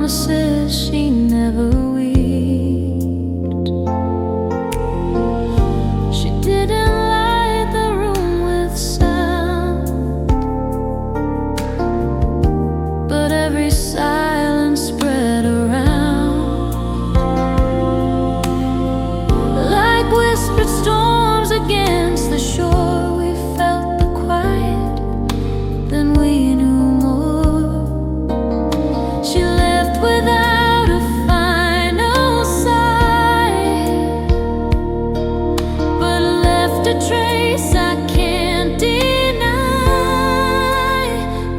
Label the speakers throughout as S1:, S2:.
S1: promises she never weaved. She didn't light the room with sound, but every silence spread around like whispered storms against the shore. We felt the quiet, then we knew more. She left without a final sigh, but left a trace I can't deny.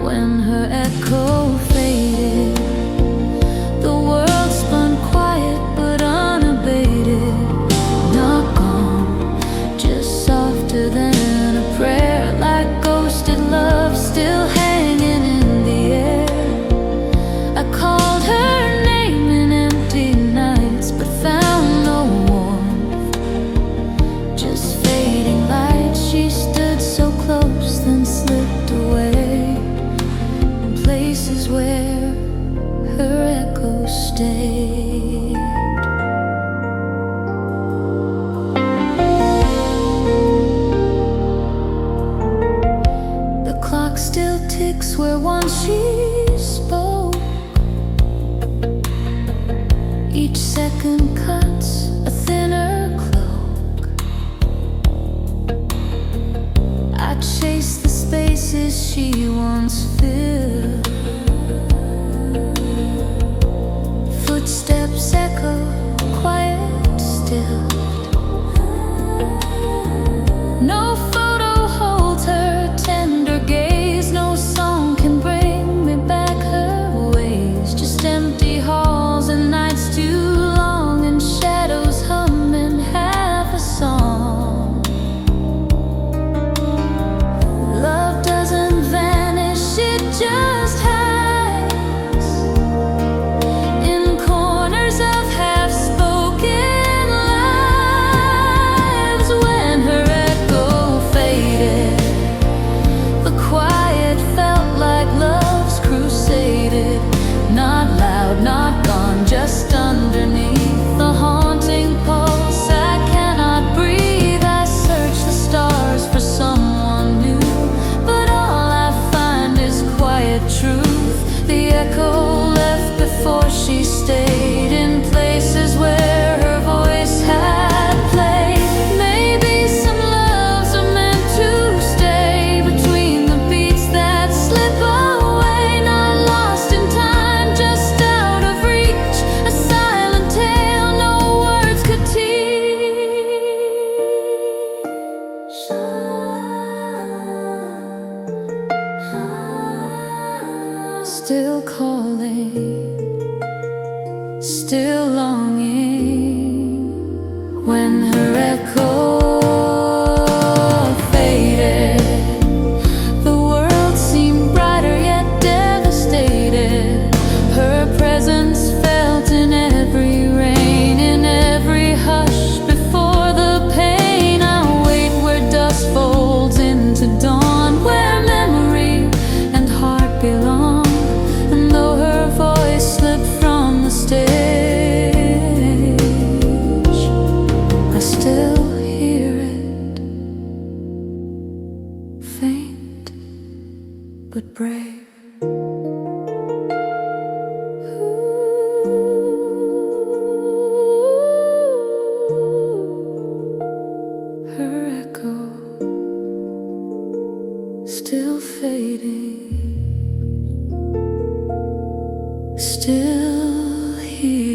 S1: When her echo faded, the world spun quiet but unabated. Not gone, just softer than a prayer, like ghosted love still hanging in the air. I called her name in empty nights, but found no warmth, just fading light. She stood so close, then slipped away in places where her echo stayed. The clock still ticks where once she spoke. Each second cuts a thinner cloak. I chase the spaces she once filled. Footsteps echo, quiet still. No photo holds her tender gaze, no song can bring me back her ways. Just empty halls and nights too long, and shadows humming half a song. Love doesn't vanish, it just hides in corners of half-spoken lives. When her echo faded, the quiet felt like love's crusaded. Not loud, not gone, just underneath the haunting pulse. I cannot breathe, I search the stars for someone new, but all I find is quiet truth. The echo left before she stayed, in places where her voice had played. Maybe some loves are meant to stay between the beats that slip away. Not lost in time, just out of reach, a silent tale no words could teach. Still calling, still longing. When her echo faded, the world seemed brighter yet devastated. Her presence felt in every rain, in every hush before the pain. I wait where dusk folds into dawn, where memory and heart belong. And though her voice slipped from the stage, I still hear it, faint but brave. Her echo still fading, still here.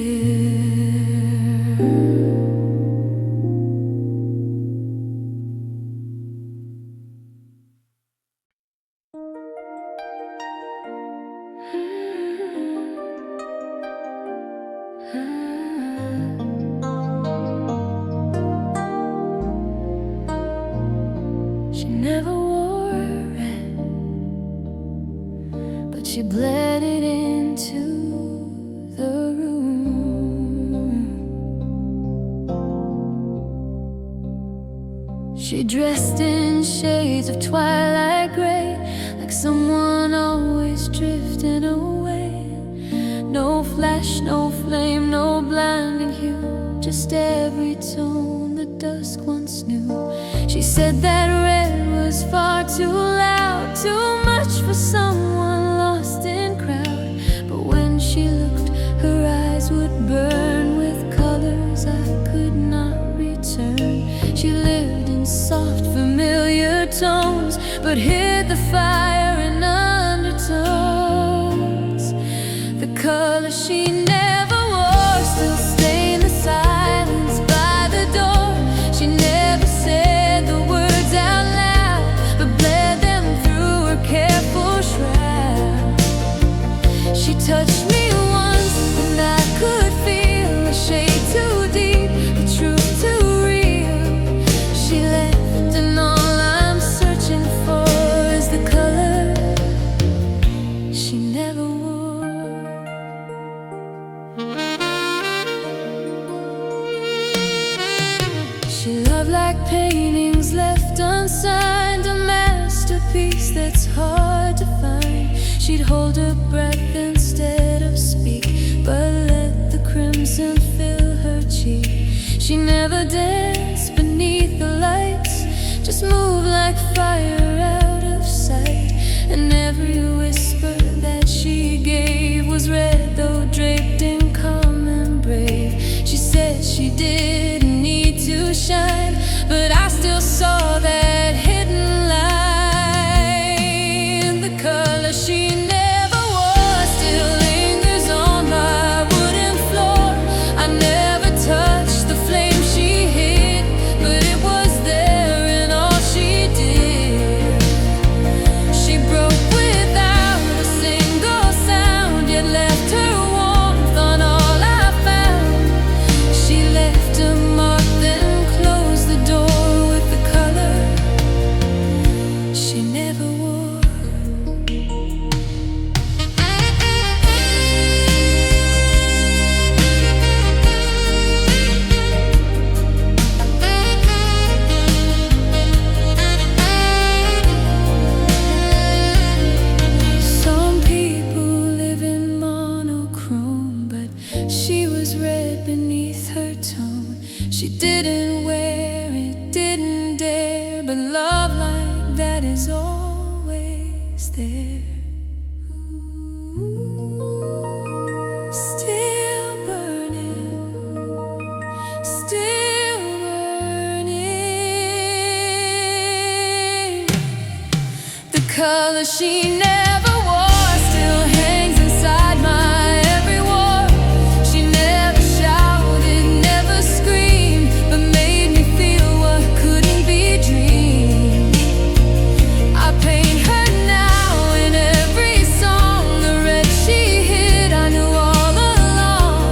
S1: She never wore it, but she bled it into the room. She dressed in shades of twilight gray, like someone always drifting away. No flash, no flame, no blinding hue, just every tone the dusk once knew. She said that red was far too loud, too much for someone lost in crowd. But when she looked, her eyes would burn with colors I could not return. She lived in soft, familiar tones, but hid the fire in undertones. The color she never wore still stained the silence by the door. She never said the words out loud, but bled them through her careful shroud. She touched me once and I could feel a shade too deep, the truth too real. She left and all I'm searching for is the color she never wore. She loved like paintings left unsigned, a masterpiece that's hard to find. She'd hold her breath instead of speak, but let the crimson fill her cheek. She never danced beneath the lights, just moved like fire out of sight. And every whisper that she gave was red, though draped in calm and brave. She said she didn't need to shine, but I still saw that hidden line. The color she never wore still lingers on my wooden floor. I never touched the flame she hid, but it was there in all she did. She broke without a single sound, yet left her warmth on all I found. She left a mark, then closed the door with the color she never wore. Some people live in monochrome, but she was red beneath her tone. She didn't wear it, didn't dare, but love like that is always there. Still burning, still burning. The color she never wore still hangs inside my every war. She never shouted, never screamed, but made me feel what couldn't be dreamed. I paint her now in every song, the red she hid I knew all along.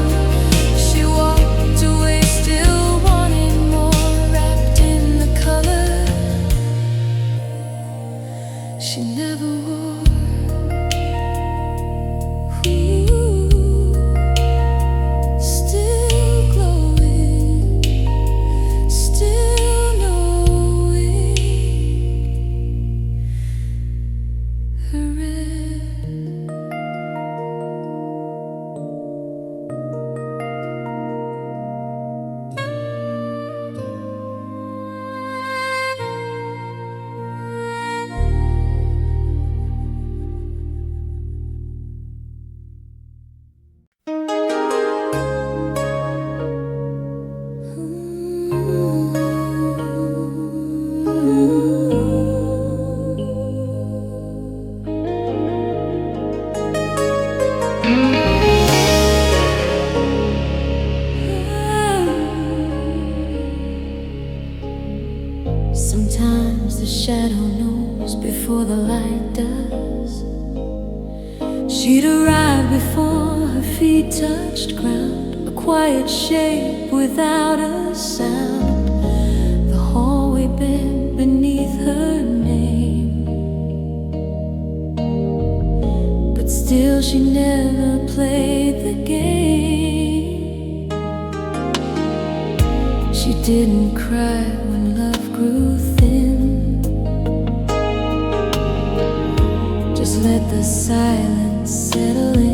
S1: She walked away still wanting more, wrapped in the color she never wore. Ooh, still glowing, still knowing her red. Sometimes the shadow knows before the light does. She'd arrive before her feet touched ground, a quiet shape without a sound. The hallway bent beneath her name, but still she never played the game. She didn't cry when love grew thin, just let the silence settle in.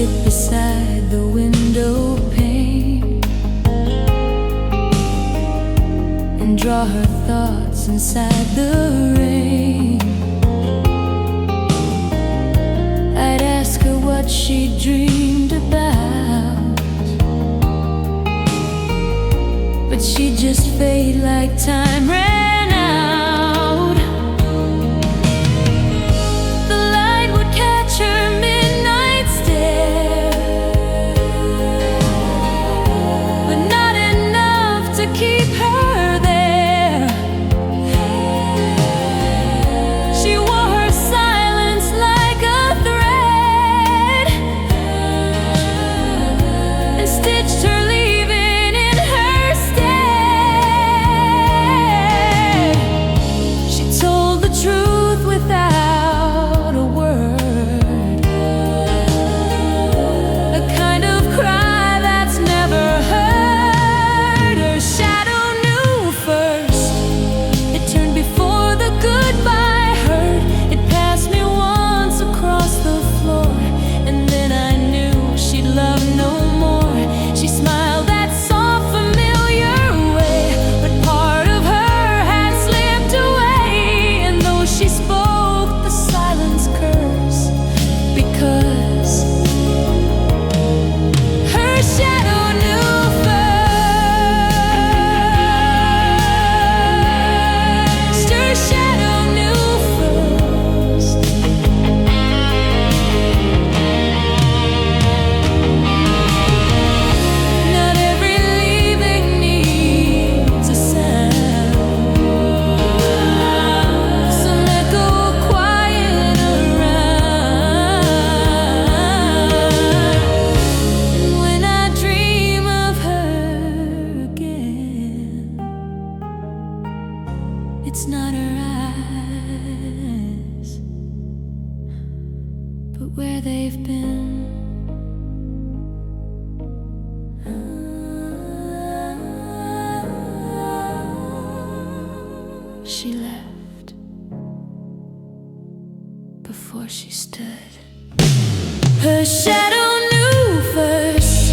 S1: sit beside the window pane and draw her thoughts inside the rain. I'd ask her what she dreamed about, but she'd just fade like time ran out. The light would catch her midnight stare, but not enough to keep her there. She wore her silence like a thread and stitched her leaving in her stead. She told the truth without a word, a kind of cry that's never heard. Her shadow knew first. It turned before the goodbye hurt. It passed me once across the floor, and then I knew she'd love no more. She smiled that soft, familiar way, but part of her had slipped away. And though she spoke the silence curse, because her shadow knew first. Her shadow knew first. Not every leaving needs a sound. Some echo quiet around. And when I dream of her again, it's not her eyes, but where they've been. She left before she stood. Her shadow knew first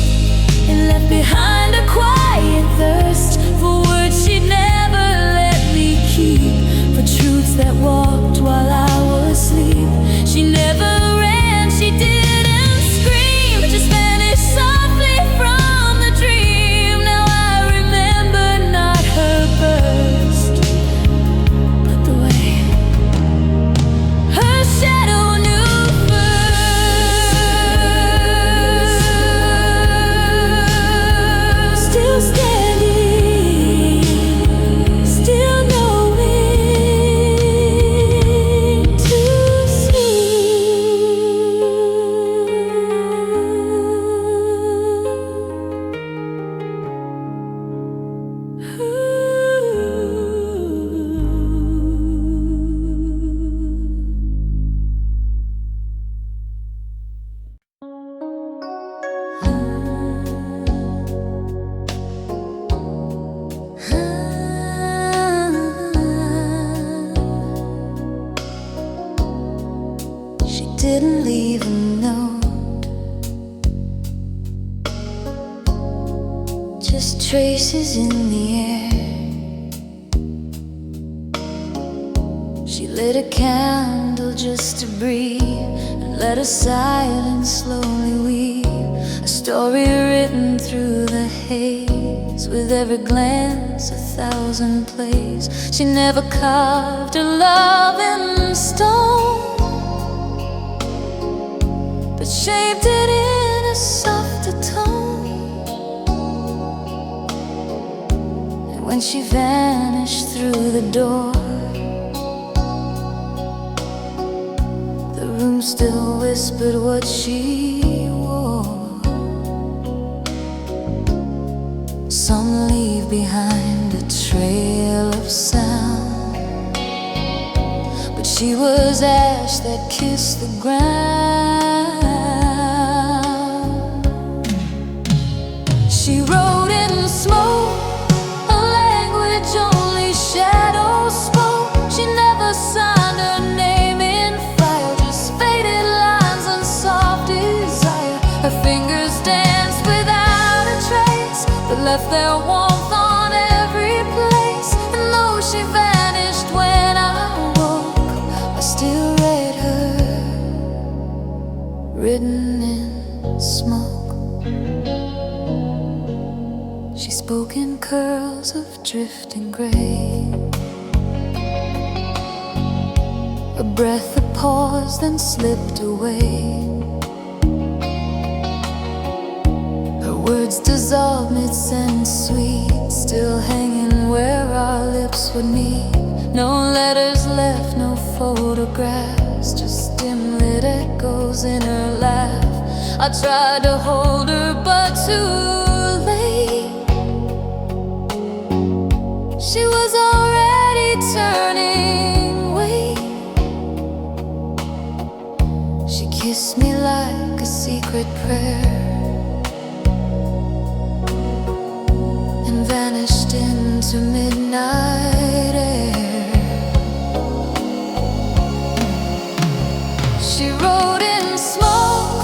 S1: and left behind a quiet thirst for words she'd never let me keep, for truths that walked while I was asleep. She never ran, she didn't scream, just vanished softly from the dream. Now I remember not her burst, but the way her shadow knew first. Still standing, still knowing too She didn't leave a note, just traces in the air. She lit a candle just to breathe and let her silence slowly weave a story written through the haze, with every glance a thousand plays. She never carved her love in stone, but shaped it in a softer tone. And when she vanished through the door, the room still whispered what she wore. Some leave behind a trail of sound, but she was ash that kissed the ground. She wrote in smoke, a language only shadows spoke. She never signed her name in fire, just faded lines and soft desire. Her left their warmth on every place. And though she vanished when I woke, I still read her, written in smoke. She spoke in curls of drifting gray, a breath, a pause, then slipped away. Her words dissolved mid-sentence sweet, still hanging where our lips would meet. No letters left, no photographs, just dim lit echoes in her laugh. I tried to hold her, but too late. She was already turning away. She kissed me like a secret prayer and vanished into midnight air. She wrote in smoke,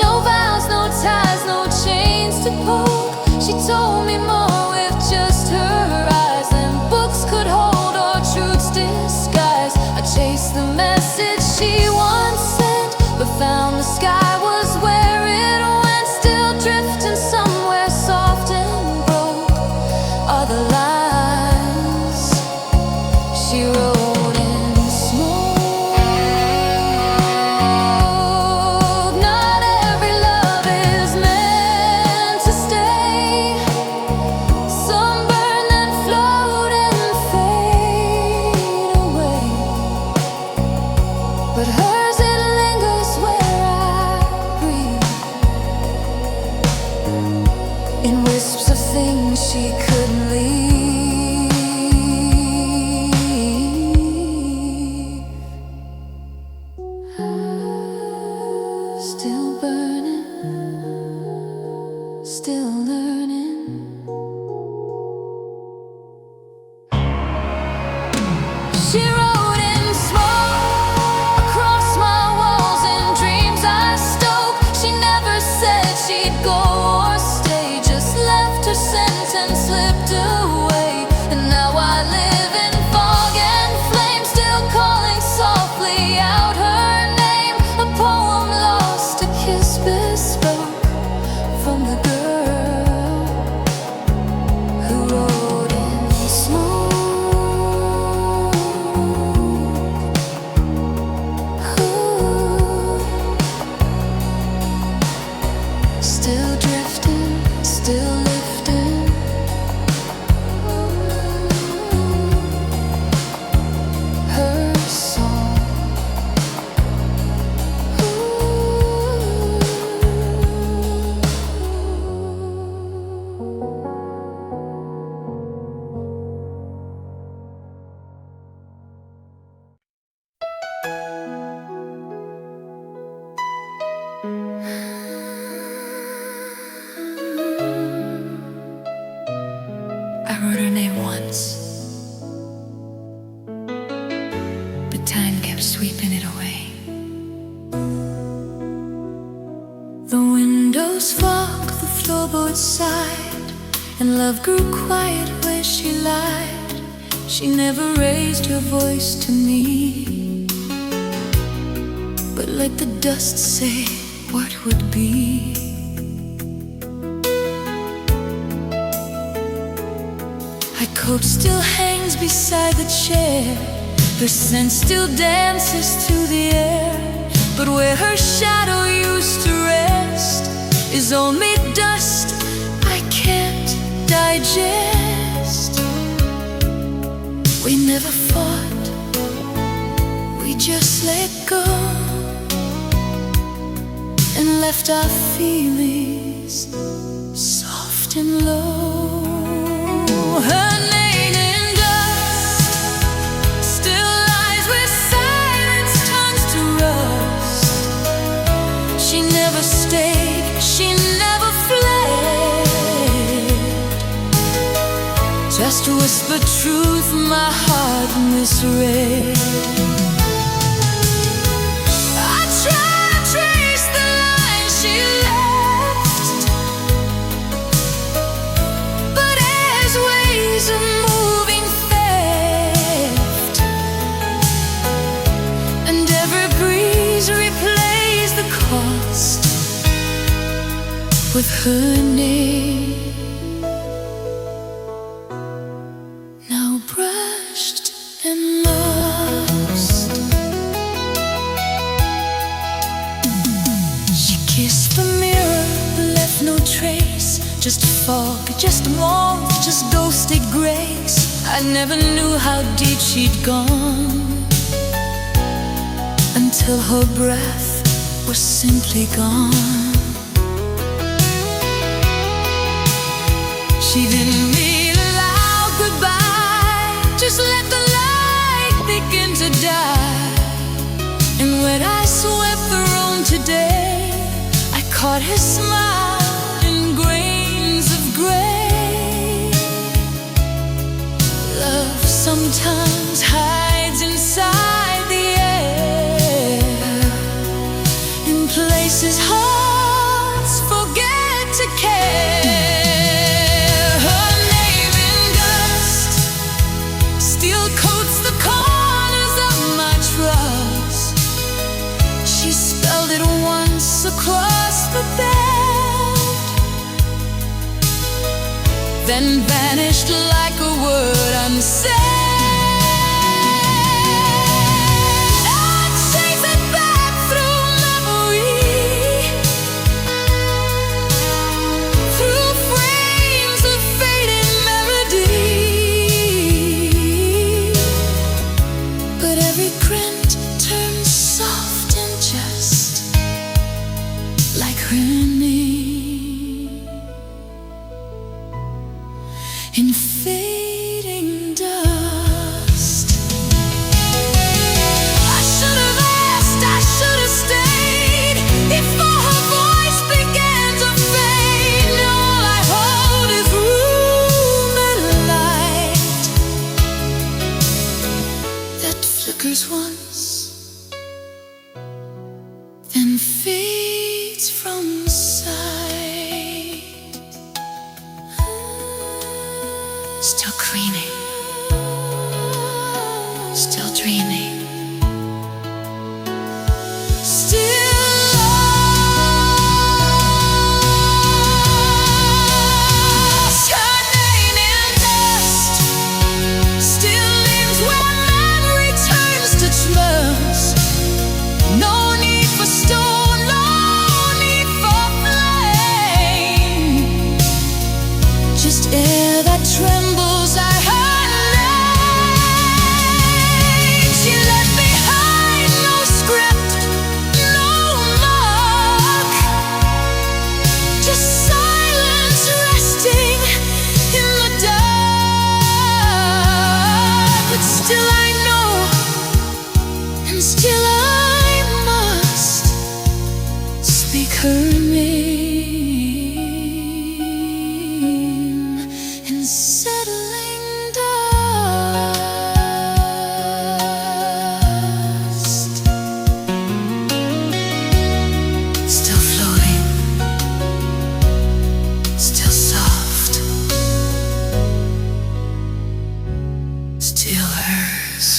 S1: no vows, no ties, no chains to poke. She told me more with just her eyes than books could hold or truths disguise. I chased the message she once sent, but found the sky was where it went, still drifting somewhere soft and broke. Are the lines she wrote in smoke. Not every love is meant to stay. Some burn and float and fade away, but hers, it lingers where I breathe, in wisps of things she couldn't leave. Still burning, still learning. She wrote in smoke across my walls, in dreams I stoke. She never said she'd go or stay, just left her sentence slipped away. And now I live in fog and flame, still calling softly out her name. A poem lost, a kiss bespoke from the girl who wrote in smoke. Ooh. Still drifting, still lifting. Her song. I wrote her name once, but time kept sweeping it away. The windows fog, the floorboards sighed, and love grew quiet where she lied. She never raised her voice to me, but let the dust say what would be. Her coat still hangs beside the chair, her scent still dances through the air, but where her shadow used to rest is only dust I can't digest. We never fought, we just let go and left our feelings soft and low. Her name in dust still lies where silence turns to rust. She never stayed, she never fled, just whispered truth my heart misread. I try to trace the line she left, with her name now brushed and lost. She kissed the mirror, left no trace, just fog, just warmth, just ghosted grace. I never knew how deep she'd gone until her breath was simply gone. She didn't mean a loud goodbye, just let the light begin to die. And when I swept the room today, I caught her smile in grains of gray. Love sometimes hides inside the air, in places hearts forget to care. Her name in dust still coats the corners of my trust. She spelled it once across the bed, then vanished like a word unsaid. In fading dust, I should have asked, I should have stayed before her voice began to fade. And all I hold is room and light that flickers once, then fades from sight. Still creaming, still dreaming, still lost. Her name in dust still lives where memory turns to trust. No need for stone, no need for flame, just air that trembles. Still I know, and still I must speak her name in settling dust. Still floating, still soft, still hers.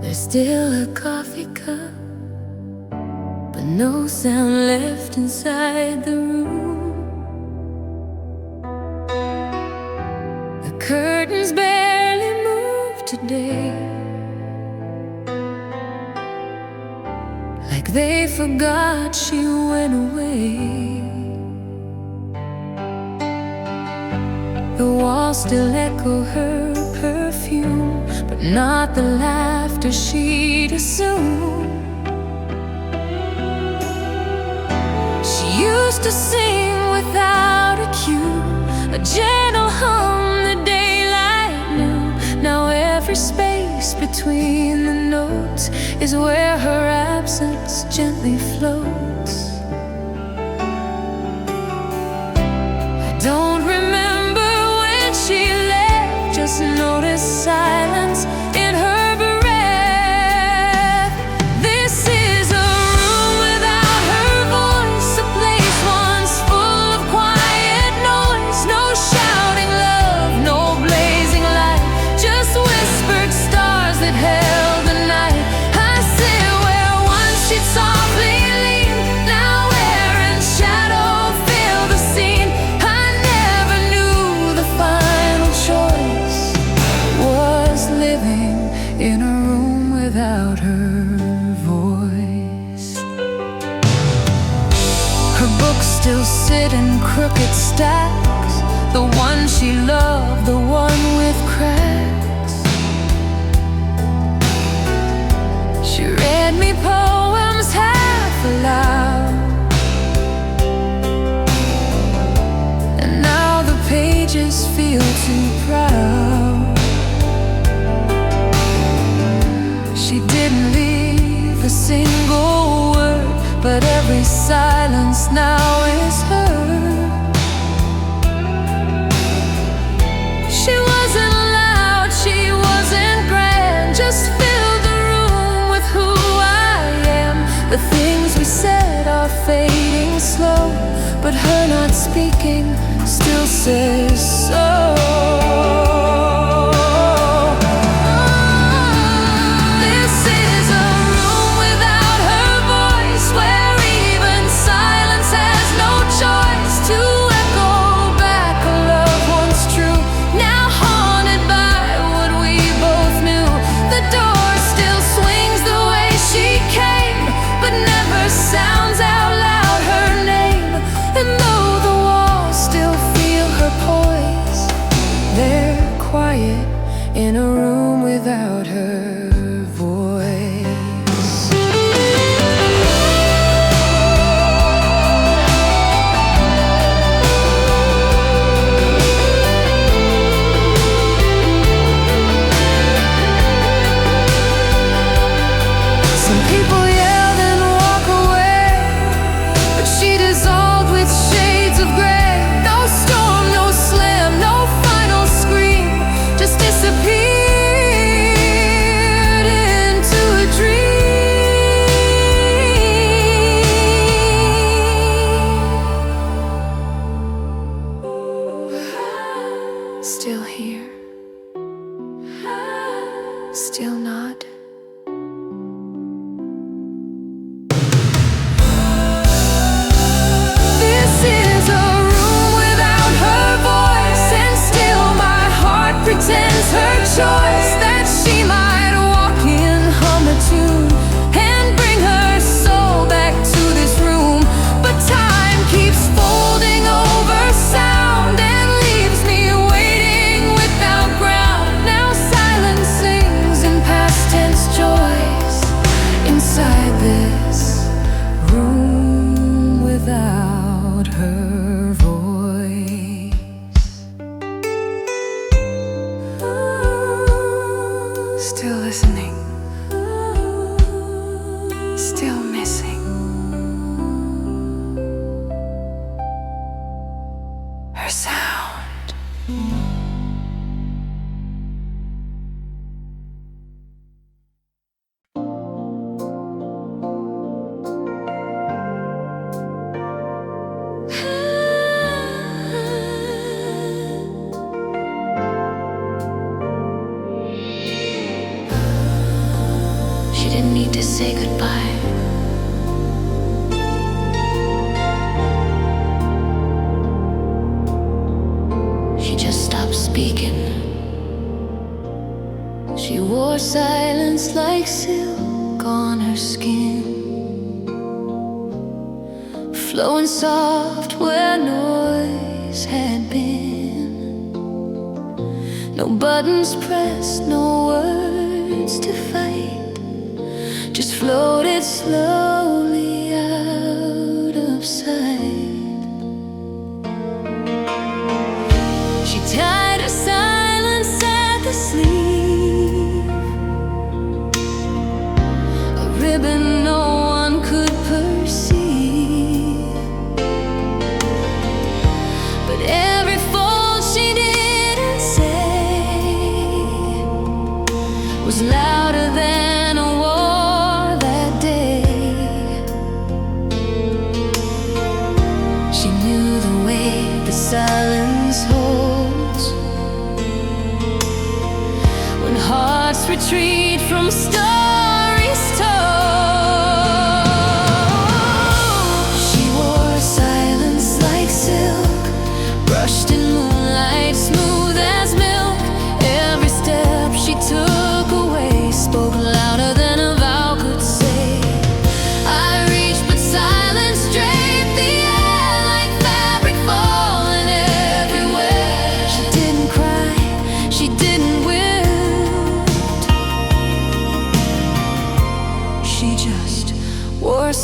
S1: There's still a coffee cup, but no sound left inside the room. The curtains barely moved today, like they forgot she went away. The walls still echo her perfume, but not the laughter she'd assume. She used to sing without a cue, a gentle hum the daylight knew. Now every space between the notes is where her absence gently floats. I don't remember when she left, just notice crooked stacks, the one she loved, the one with cracks. She read me poems half aloud, and now the pages feel too proud. She didn't leave a single word, but every silence now is heard. She wasn't loud, she wasn't grand, just filled the room with who I am. The things we said are fading slow, but her not speaking still says so. In a room without her voice. Some people yelled and walk away, but she dissolved with shades of gray. No storm, no slam, no final scream, just disappeared into a dream. Still here, still not. This is a room without her voice, and still my heart pretends her choice, that she might walk in, hum a tune, and bring her soul back to this room. But time keeps folding over sound and leaves me waiting without ground. Now silence sings in past tense joys inside this room without her voice. Still listening, still missing her sound. She didn't need to say goodbye. She just stopped speaking. She wore silence like silk on her skin, flowing soft where noise had been. No buttons pressed, no words to fight, just floated slowly out of sight. She tied her silence at the sleeve, a ribbon no one could perceive. But every fold she didn't say was louder than a war that day. She knew the way the silence holds when hearts retreat from stories told. She wore silence like silk, brushed in moonlight, smooth as milk. Every step she took away spoke louder than a vow could say. I reached, but silence draped the air like fabric for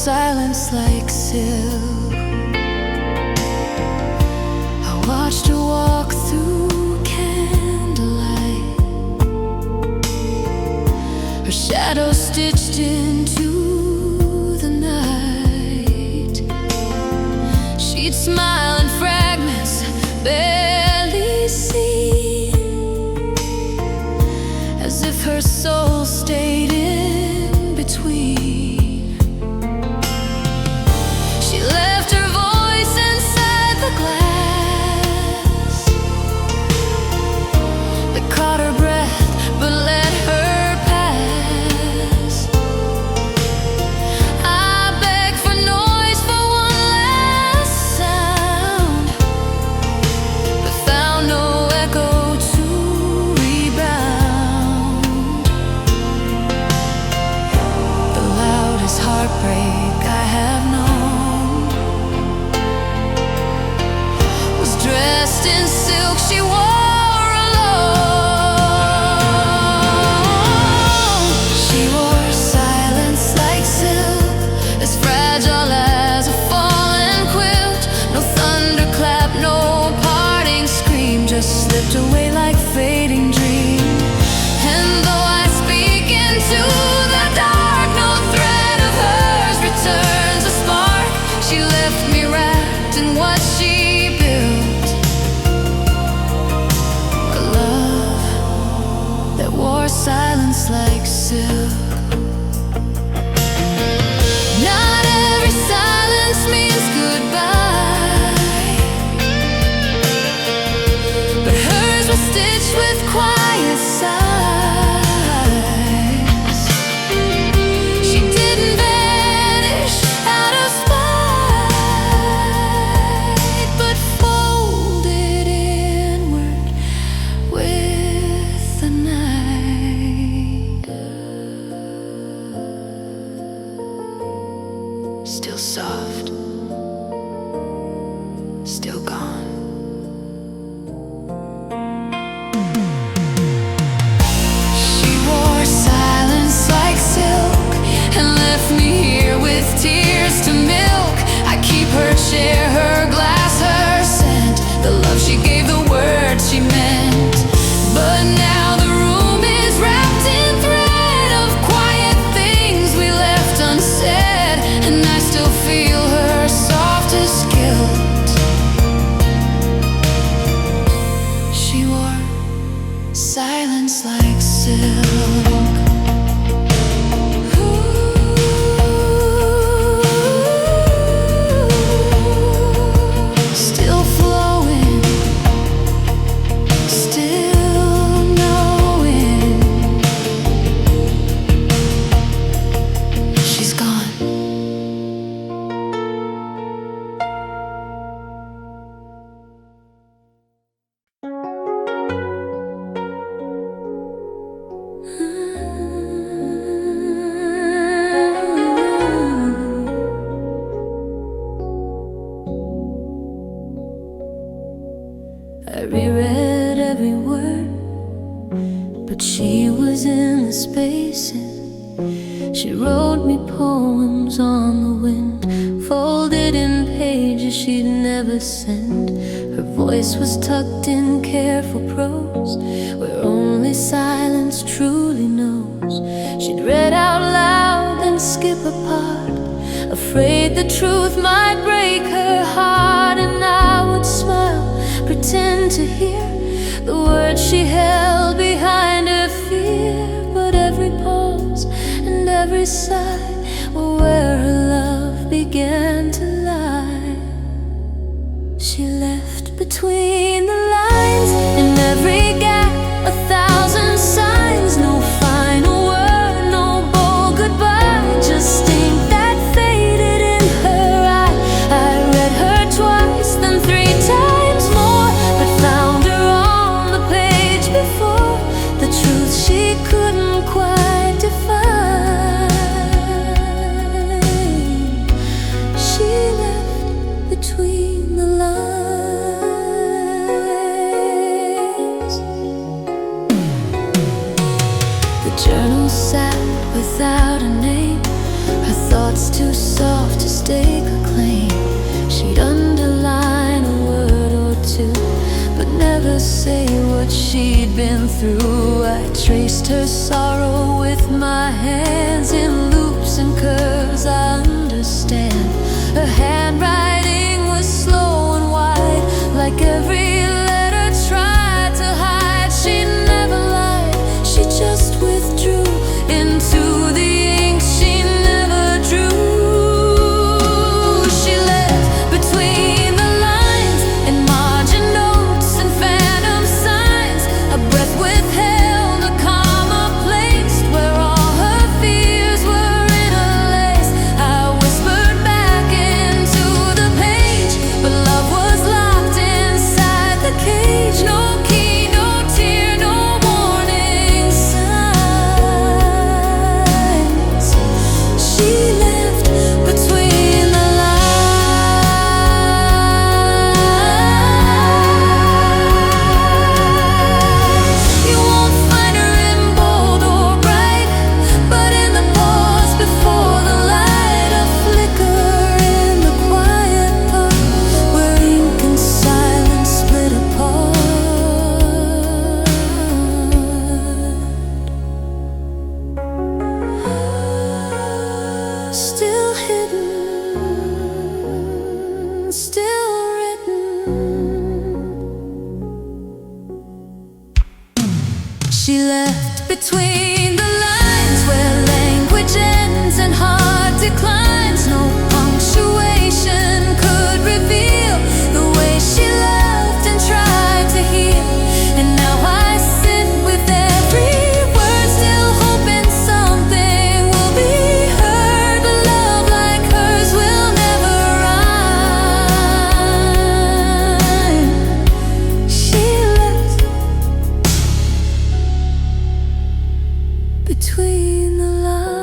S1: silence like silk. I watched her walk through candlelight, her shadow stitched into the night. She'd smile in fragments barely seen, as if her soul stayed in between. She left her voice inside the glass that caught her breath but let her pass. I begged for noise, for one last sound, but found no echo to rebound. The loudest heartbreak I have known was dressed in silk she wore alone. She wore silence like silk, as fragile as a fallen quilt. No thunderclap, no parting scream, just slipped away like fading dream. And though I speak into the dark, no thread of hers returns a spark. She left me wrapped in what she built, a love that wore silence like silk. Not every silence means goodbye, but hers was stitched with quiet sighs. She didn't vanish out of spite, but folded inward with the night. Still soft, still gone. She wore silence like silk and left me here with tears to milk. I keep her chair, her glass, her scent, the love she gave, the words she meant. But now the room is wrapped in thread of quiet things we left unsaid, and I still feel her softest guilt. She wore silence like silk. Still flowing, still knowing she's gone. I reread every word, but she was in the spaces. She wrote me poems on the wind, folded in pages she'd never sent. Her voice was tucked in careful prose, where only silence truly knows. She'd read out loud, then skip a part, afraid the truth might break her heart. And I would smile, pretend to hear the words she held behind her fear. But every pause and every sigh were where her love began to lie. She left between the lines, in every gap, 1,000 signs. No final word, no bold goodbye, just ink that faded in her eye. I read her twice, then 3 times more, but found her on the page before, the truth she couldn't quite define. She left between the lines. The journal sat without a name, her thoughts too soft to stake a claim. She'd underline a word or two, but never say what she'd been through. I traced her sorrow with my hands in loops and curves. I understand. Her handwriting was slow and wide, like every letter tried to hide. She never lied, she just withdrew into the ink she never drew. She left between the lines, in margin notes and phantom signs. A breath withheld, a comma placed where all her fears were in a lace. I whispered back into the page, but love was locked inside the cage. No key, no tear, no warning signs. She left between the lines. You won't find her in bold or bright, but in the pause before the light, a flicker in the quiet part where ink and silence split apart. Still hidden, still written. She left between the lines where language ends and heart declines. No punctuation could reveal the way she loved and tried to heal. And now I sit with every word, still hoping something will be heard. But love like hers will never rhyme. She left between the lines.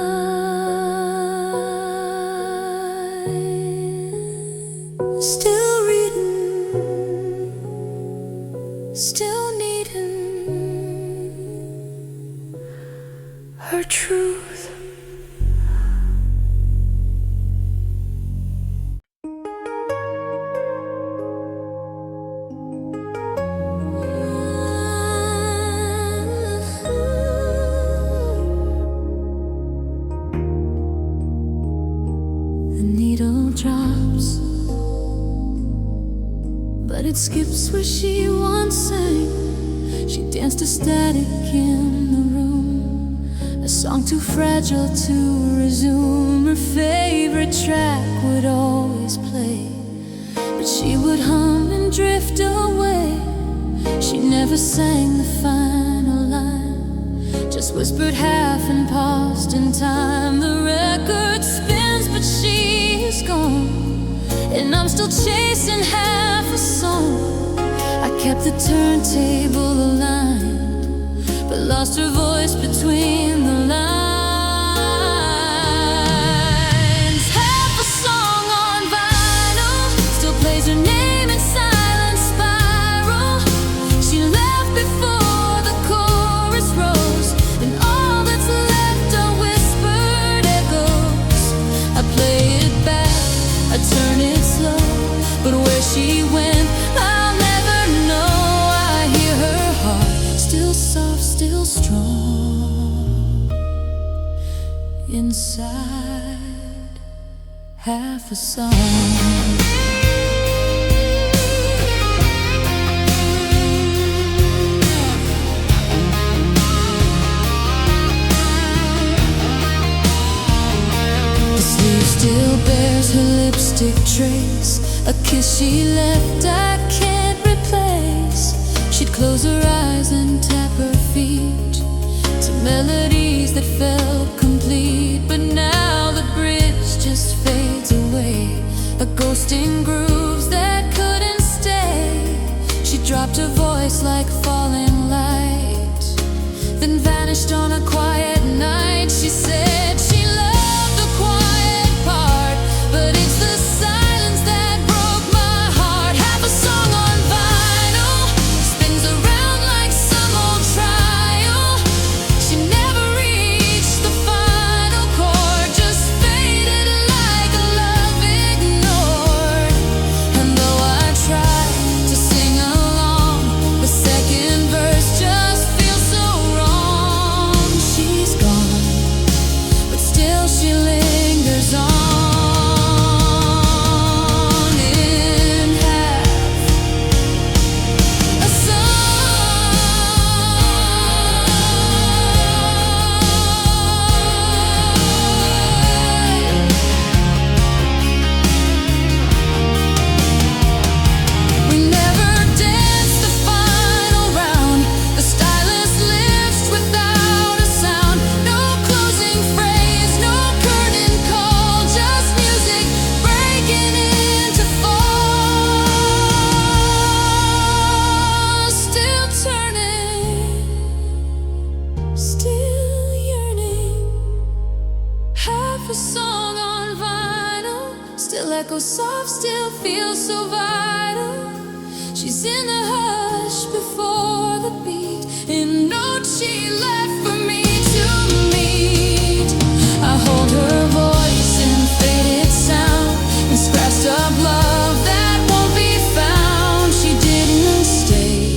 S1: Still reading, still needing her truth. The needle drops, but it skips where she once sang. She danced a static in the room, a song too fragile to resume. Her favorite track would always play, but she would hum and drift away. She never sang the final line, just whispered half and paused in time. The record spins, but she is gone, and I'm still chasing half a song. I kept the turntable aligned, but lost her voice between the lines. Half a song on vinyl still plays her name in silent spiral. She left before the chorus rose, and all that's left are whispered echoes. I play it back, I turn it slow, but where she went, I'll never know. I hear her heart, still soft, still strong, inside half a song. The sleeve still bears her lipstick trace, a kiss she left I can't replace. She'd close her eyes and tap her feet to melodies that felt complete. But now the bridge just fades away, a ghost in grooves that couldn't stay. She dropped her voice like falling light, then vanished on a quiet night. She said she loved the quiet part, but it's the silence that broke my heart. Half a song on vinyl spins around like some old trial. She never reached the final chord, just faded echo soft still feels so vital. She's in the hush before the beat, in notes she left for me to meet. I hold her voice in faded sound, and scratched up love that won't be found. She didn't stay,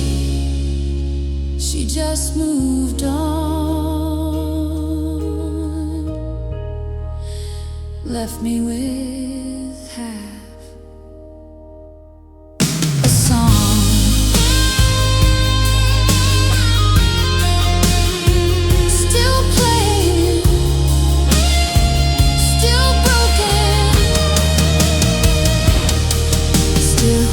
S1: she just moved on, left me with half a song. Still playing, still broken, still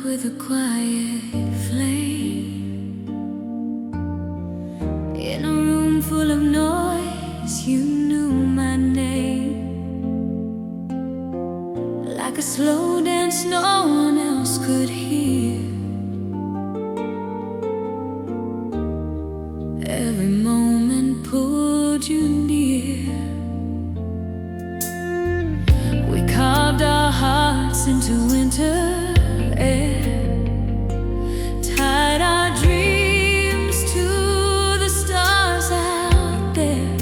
S1: with a quiet flame. In a room full of noise, you knew my name. Like a slow dance no one else could hear. Every moment pulled you near. We carved our hearts into winter air. Tied our dreams to the stars out there.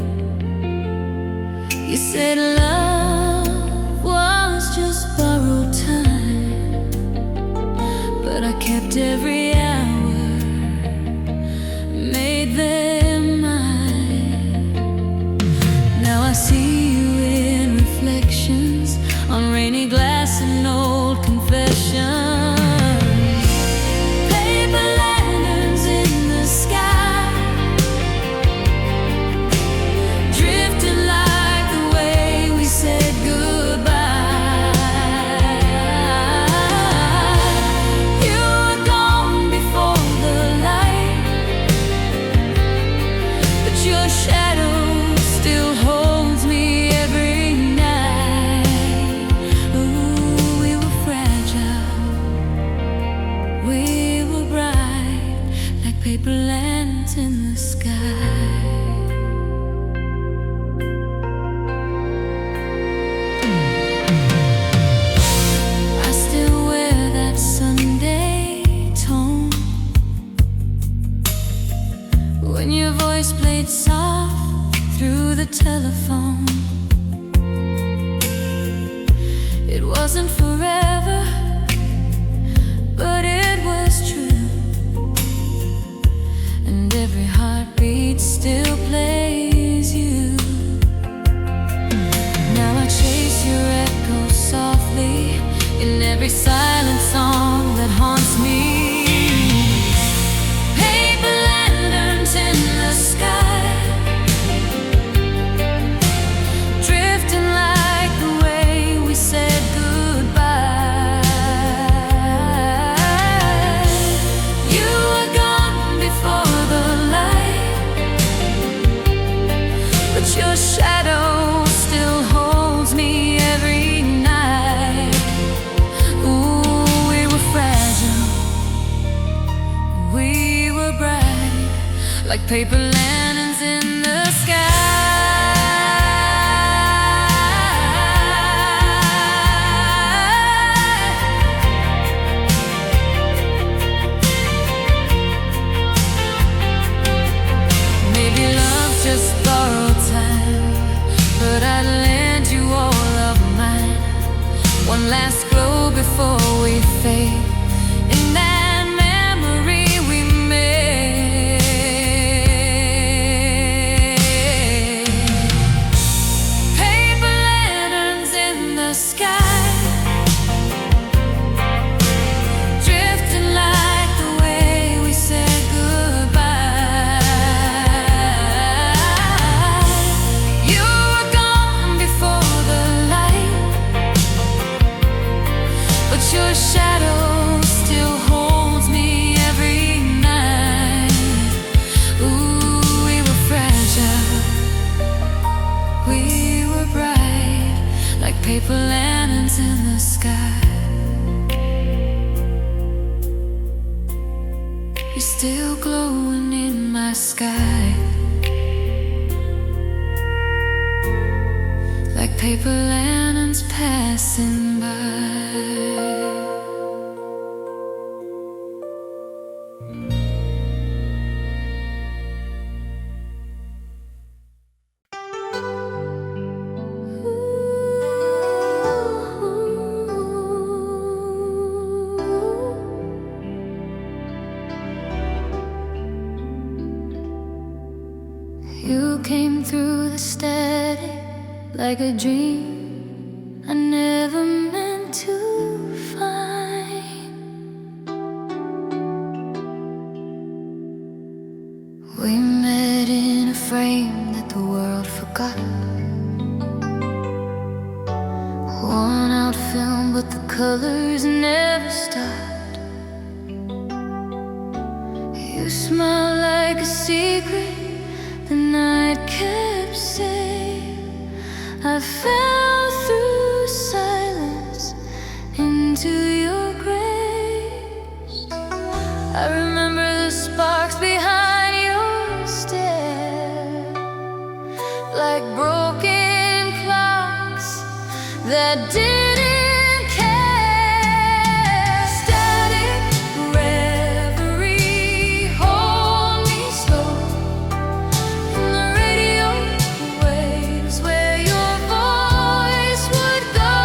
S1: You said love was just borrowed time, but I kept every hour, made them mine. Now I see you in reflections on rainy glass and old confessions. Paper lands in the sky. I still wear that Sunday tone when your voice played soft through the telephone. It wasn't forever, but it was true. Every heartbeat still plays you. Now I chase your echo softly in every silent song that haunts me. Paper lanterns in the sky, drifting like the way we said goodbye. You were gone before your shadow still holds me every night. Ooh, we were fragile, we were bright, like paper lanterns in the sky. Maybe love's just borrowed time, but I'd lend you all of mine. One last glow before we fade, in that memory we made. You're still glowing in my sky, like paper lanterns passing by. You came through the static like a dream I never meant to find. We met in a frame that the world forgot, worn out film, but the colors never stopped. You smile like a secret the night kept saying. I fell through silence into your grace. I remember the sparks behind your stare, like broken clocks that didn't care. Static reverie, hold me slow in the radio waves where your voice would go.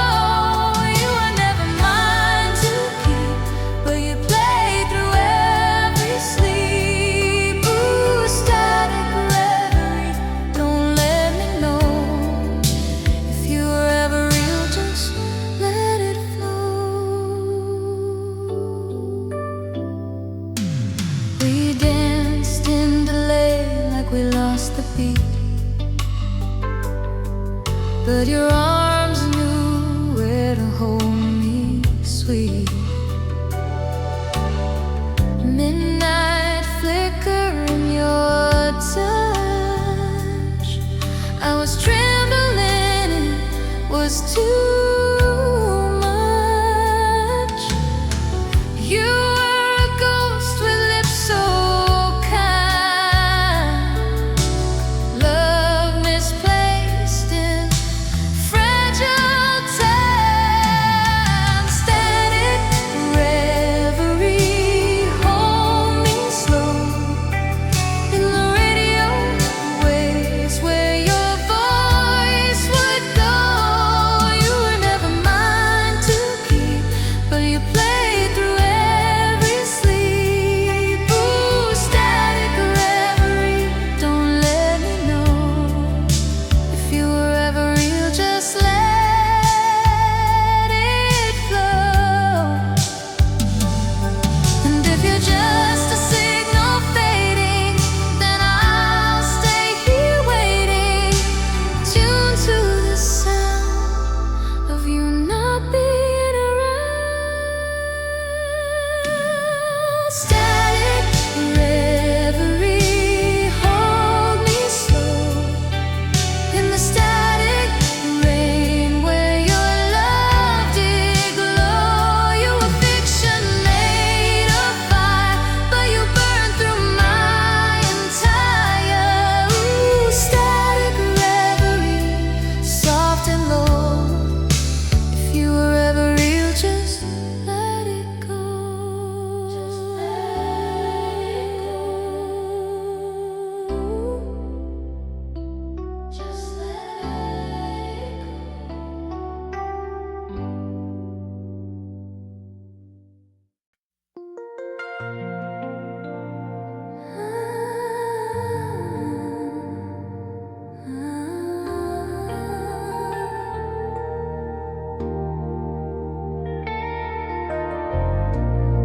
S1: You were never mine to keep, but you played through every sleep. Ooh, static reverie, don't let me know if you were ever real, just let it flow. We danced in delay like we lost the beat, but your arms knew where to hold me, sweet. Midnight flicker in your touch. I was trembling, it was too much. You were a ghost with lips so kind, love misplaced in fragile time. Static reverie, hold me slow in the radio waves where your voice would go. You were never mine to keep, but you played through every sleep. Ooh, static reverie, don't let me know if you were ever real, just let it flow. And if you're just a signal fading, then I'll stay here waiting, tuned to the sound of you not being around. Static reverie, hold me slow in the static rain where your love did glow. You were fiction made of fire, but you burned through my entire. Ooh, static reverie, soft and low. If you were ever real, just let it go. Just let it go. Just let it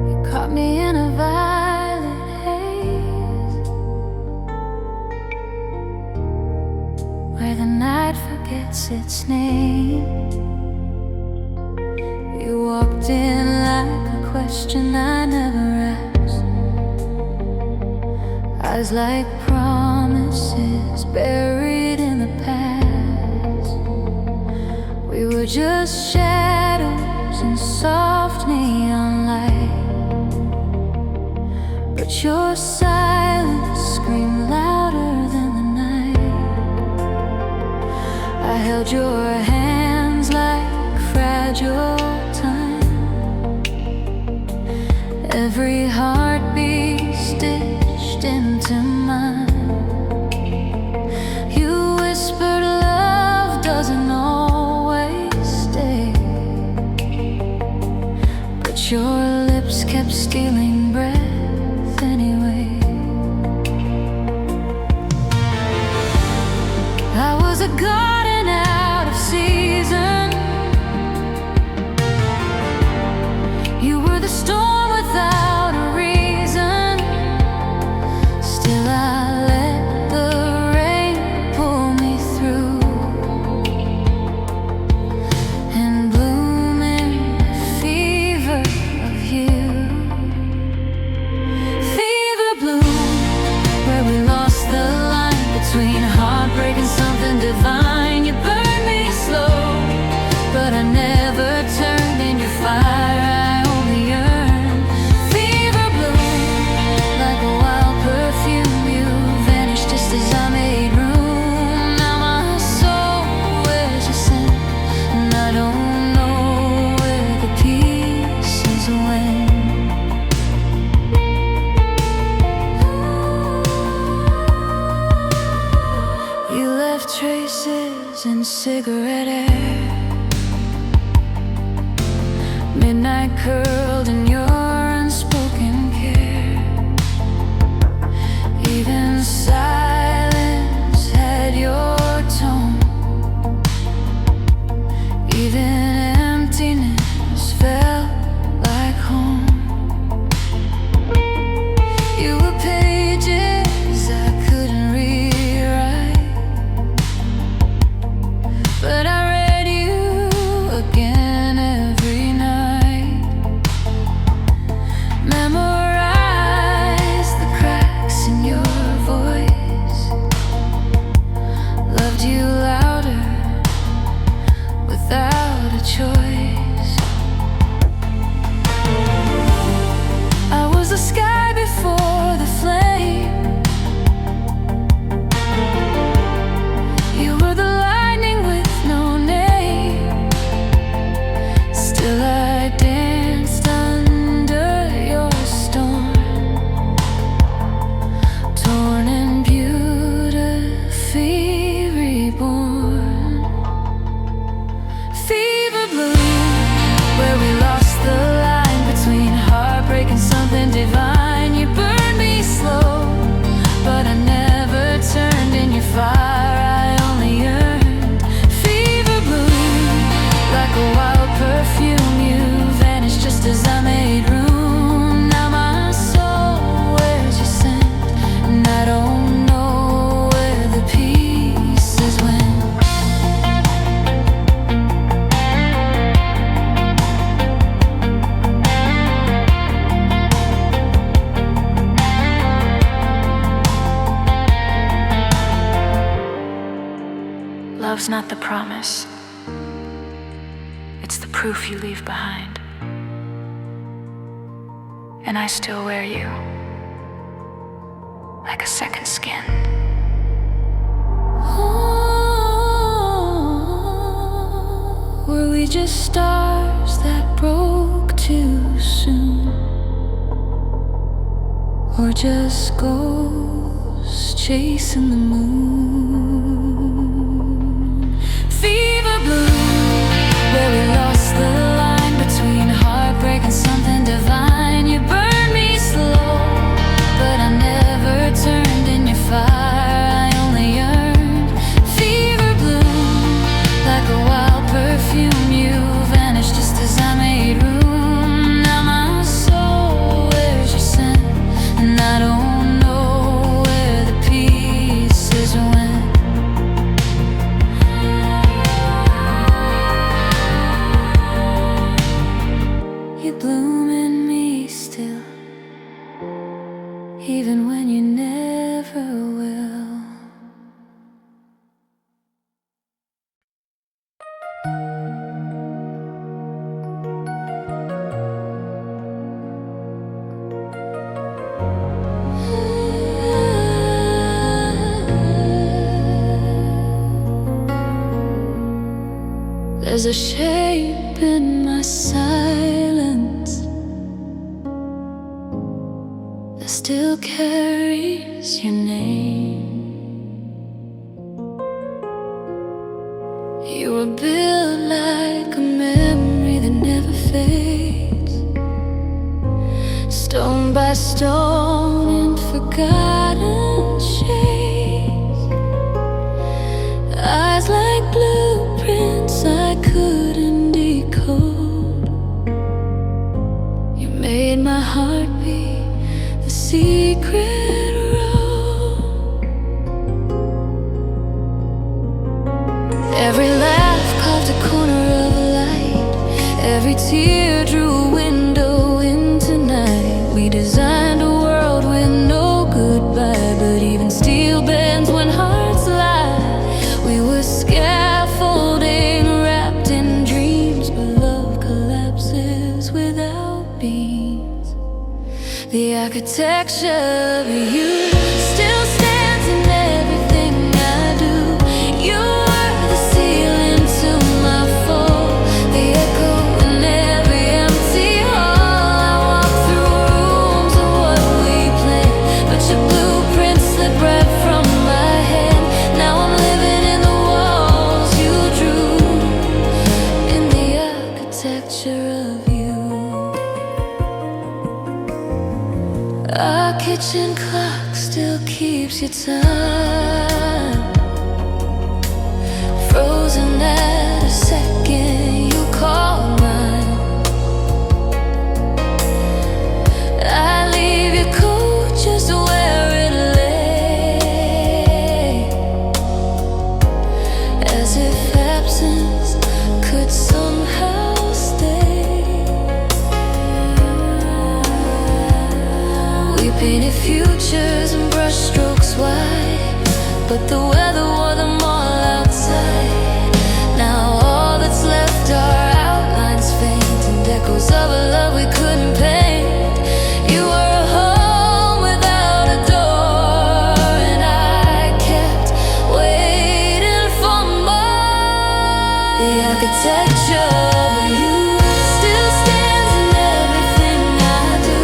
S1: You caught me in a violet haze where the night forgets its name. You walked in like a question I never asked, eyes like promises buried in the past. We were just shadows in soft neon light, but But your silence screamed louder than the night. I held your hands like fragile time, every heartbeat stitched into mine. You whispered love doesn't always stay, but your lips kept stealing breath anyway. I was a garden out of season. You were the storm without a reason. Still I let the rain pull me through and bloom in the fever of you. Fever bloom, where we lost the line between heartbreak and something divine. You burned me slow, but I never turned in your fire. I only yearned. Fever bloom, like a wild perfume. You vanished just as I made room. Now my soul wears your scent, and I don't know where the pieces went. You left traces in cigarette air. Midnight curled in your unspoken care. Even silence had your tone. Even emptiness felt like home. You were pages I couldn't rewrite, but I read you again every night. Memorized the cracks in your voice. Loved you louder without a choice. I was the sky before the flame. You were the lightning with no name. Still I danced under your storm, torn and beautifully reborn. Fever bloom, where we lost the line between heartbreak and something divine. You burned me slow, but I never turned in your fire. I only yearned. Fever bloom, like a wild perfume. You vanished just as I made room. Now my soul wears your scent, and I don't know where the pieces went. Love's not the promise, it's the proof you leave behind. And I still wear you like a second skin. Were we just stars that broke too soon, or just ghosts chasing the moon? Fever bloom, where we lost the line between heartbreak and something divine. You burned me slow, but I never turned in your fire. I only yearned. Fever bloom, like a wild perfume. You vanished just as I made room. Now my soul wears your scent, and I don't know where the pieces went. You bloom in me still, even when you never will. There's a shape in my silence that still carries your name. You were built like a memory that never fades, stone by stone in forgotten shades. Eyes like blueprints I couldn't decode. You made my heart beat the secret road. Every laugh carved a corner of a light, every tear drew a window into night. We designed a world with no goodbye, but even steel bends when hearts lie. We were scaffolding wrapped in dreams, but love collapses without beams. The architecture of you still stands in everything I do. You were the ceiling to my fall, the echo in every empty hall. I walk through rooms of what we planned, but your blueprint slipped right from my hand. Now I'm living in the walls you drew, in the architecture of you. Our kitchen clock still keeps your time, frozen at a second you call mine. I leave your coat just where it lay, as if absence could somehow stay. We painted futures and brushstrokes wide, but the weather wore them all outside. Now all that's left are outlines faint and echoes of a love we couldn't paint. You were a home without a door, and I kept waiting for more. The architecture of you still stands in everything I do.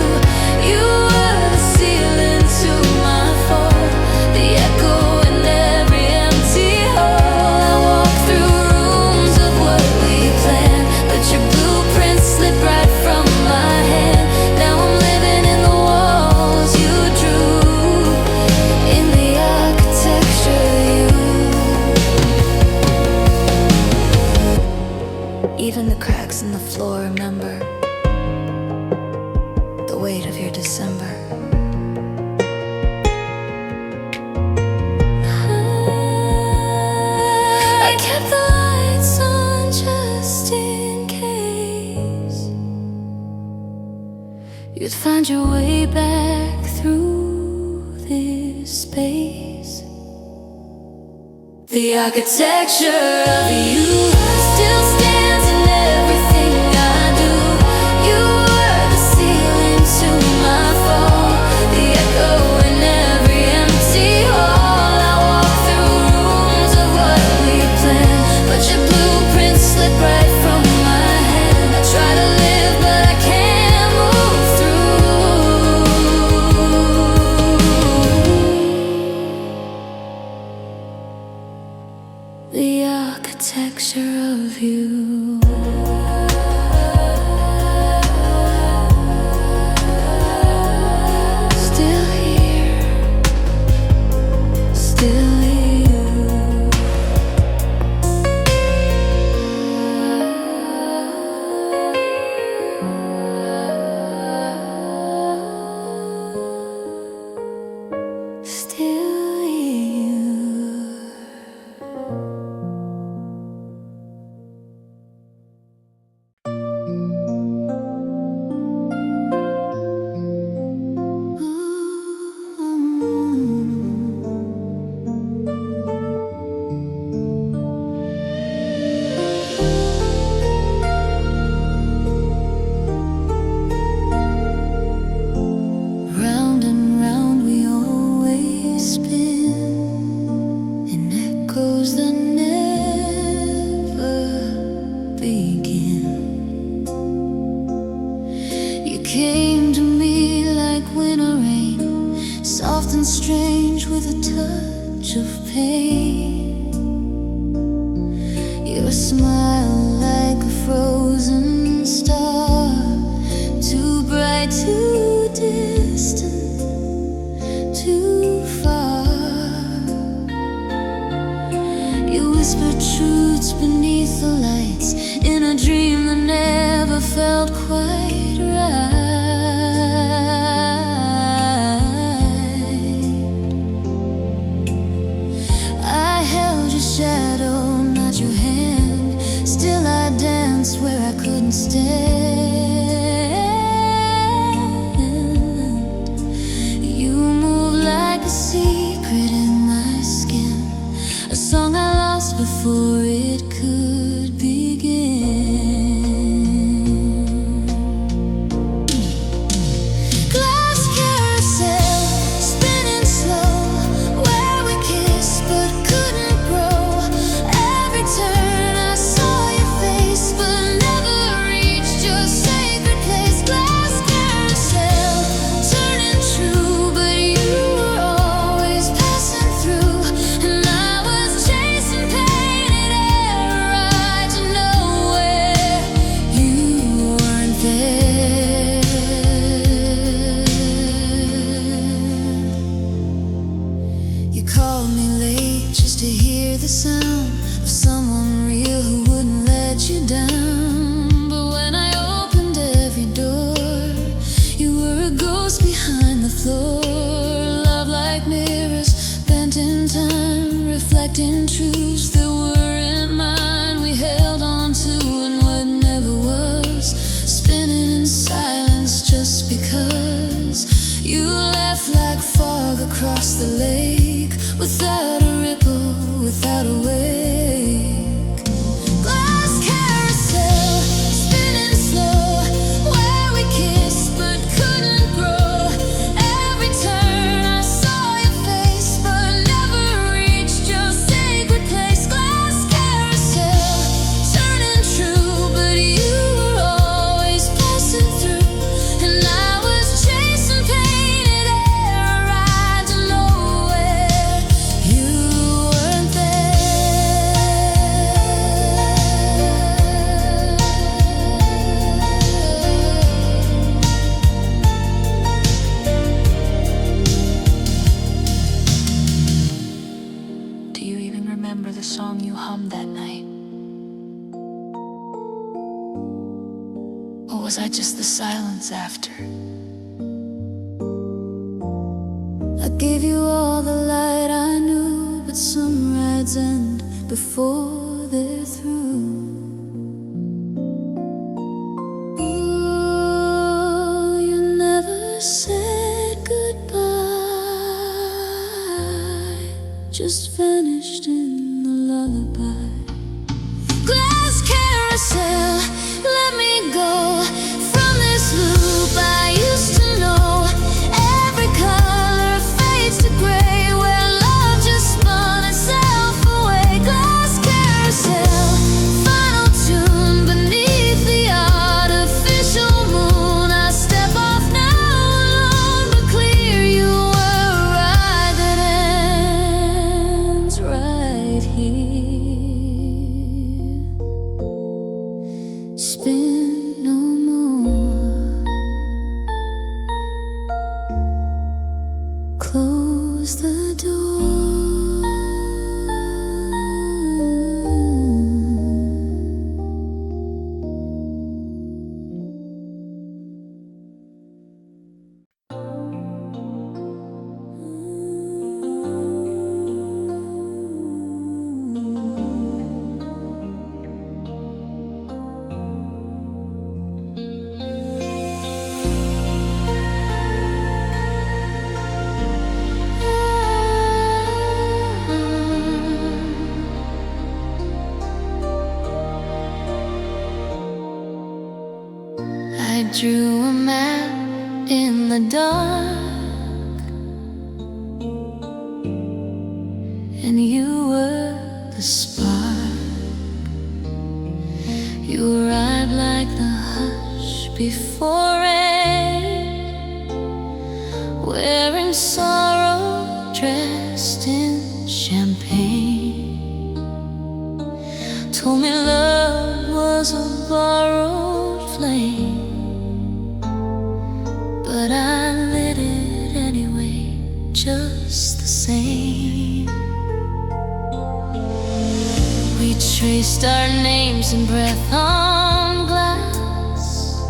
S1: You were the ceiling to my fall, the echo in every empty hall. I walk through rooms of what we planned, but your blueprint slipped right from my hand. Now I'm living in the walls you drew, in the architecture of you. Even the cracks in the floor remember the weight of your December. I kept the lights on just in case you'd find your way back through this space. The architecture of you still stands in everything I do. You were the ceiling to my fall, the echo in every empty hall. I walk through rooms of what we planned, but your blueprint slipped right from my hand. I try to live, but I can't move through. The architecture of strange with a touch of pain. Your smile like a frozen star, too bright, too distant, too far. You whisper truths beneath the lights in a dream that never felt quite right. I held your shadow, not your hand. Still I danced where I couldn't stand. You move like a secret in my skin, a song I lost before it could begin. Glass carousel, spinning slow, where we kissed but couldn't grow. Every turn I saw your face, but never reached your sacred place. Glass carousel, turning true, but you were always passing through, and I was chasing painted air, right to nowhere. You weren't there. You called me late just to hear the sound of someone real who wouldn't let you down. But when I opened every door, you were a ghost behind the floor. Love like mirrors, bent in time, reflecting truths that weren't mine. We held on to and what never was, spinning in silence just because. You left like fog across the lake, without a ripple, without a wake. Glass carousel, spinning slow, where we kissed but couldn't grow. Every turn I saw your face, but never reached your sacred place. Glass carousel, turning true, but you were always passing through, and I was chasing painted air, right to nowhere. You weren't there. Do you even remember the song you hummed that night? Or was I just the silence after? I gave you all the light I knew, but some rides end before they're through. Ooh, you never said goodbye, just vanished in the lullaby. Glass carousel, let me go from this loop I used to know. Every color fades to gray, where love just spun itself away. Glass carousel, final tune beneath the artificial moon. I step off now alone, but clear you were a ride that ends right here. Spin no more. Close the door. I drew a map in the dark, and you were the spark. You arrived like the hush before rain, wearing sorrow dressed in champagne. Told me love was a borrowed flame, but I lit it anyway, just the same. We traced our names in breath on glass,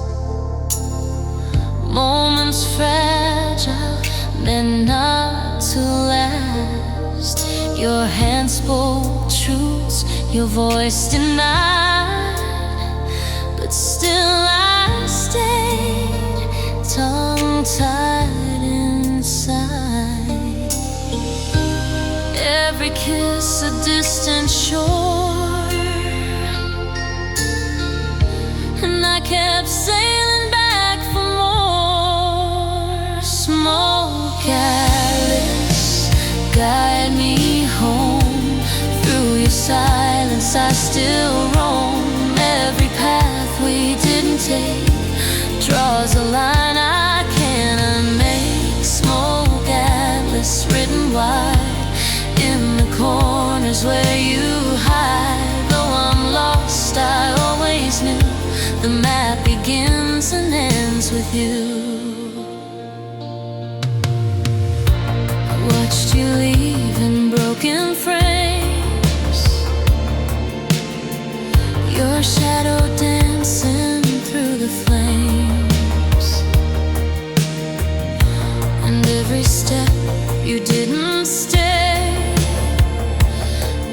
S1: moments fragile, meant not to last. Your hand spoke truths, your voice denied, but still I stayed, tongue-tied inside. Every kiss a distant shore, and I kept sailing back for more. Smoke catalyst, guide me home. Through your silence I still roam. Every path we didn't take draws a line I cannot make. Smoke atlas written wide in the corners where you hide. Though I'm lost, I always knew the map begins and ends with you. I watched you leave in broken frames, your shadow dancing through the flames. And every step you didn't stay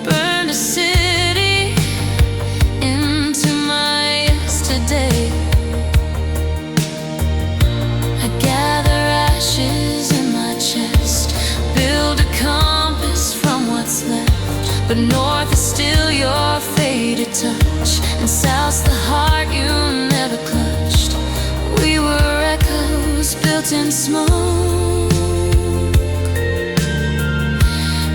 S1: burned a city into my yesterday. I gather ashes in my chest, build a compass from what's left. But north is still your faded touch, and south's the heart you never clutched. We were echoes built in smoke,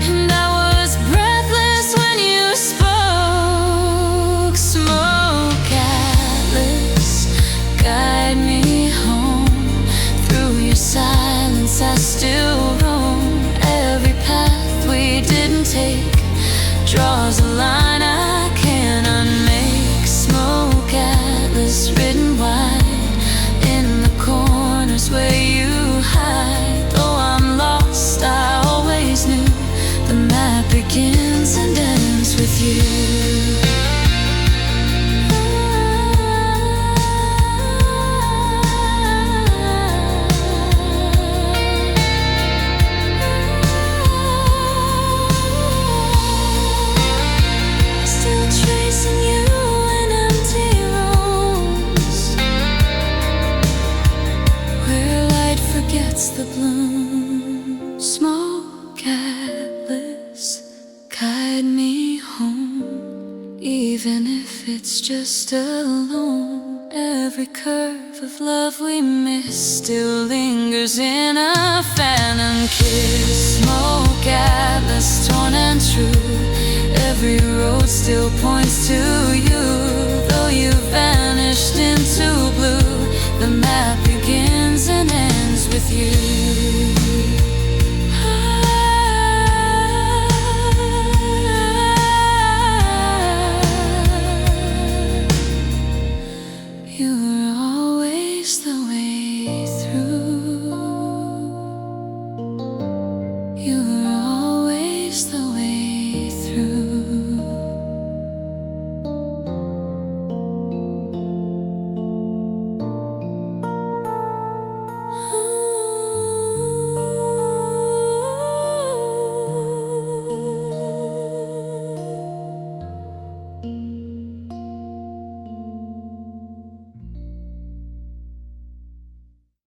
S1: and I was breathless when you spoke. Smoke atlas, guide me home. Through your silence I still roam. Every path we didn't take draws a line I cannot make. Smoke atlas written wide in the corners where you hide. Though I'm lost, I always knew the map begins and ends with you. Still tracing you in empty rooms, where light forgets the bloom. Smoke atlas, guide me home, even if it's just alone. Every curve of love we miss still lingers in a phantom kiss. Smoke atlas, torn and true, every road still points to you. Though you vanished into blue, the map begins and ends with you. You were always the way through. You were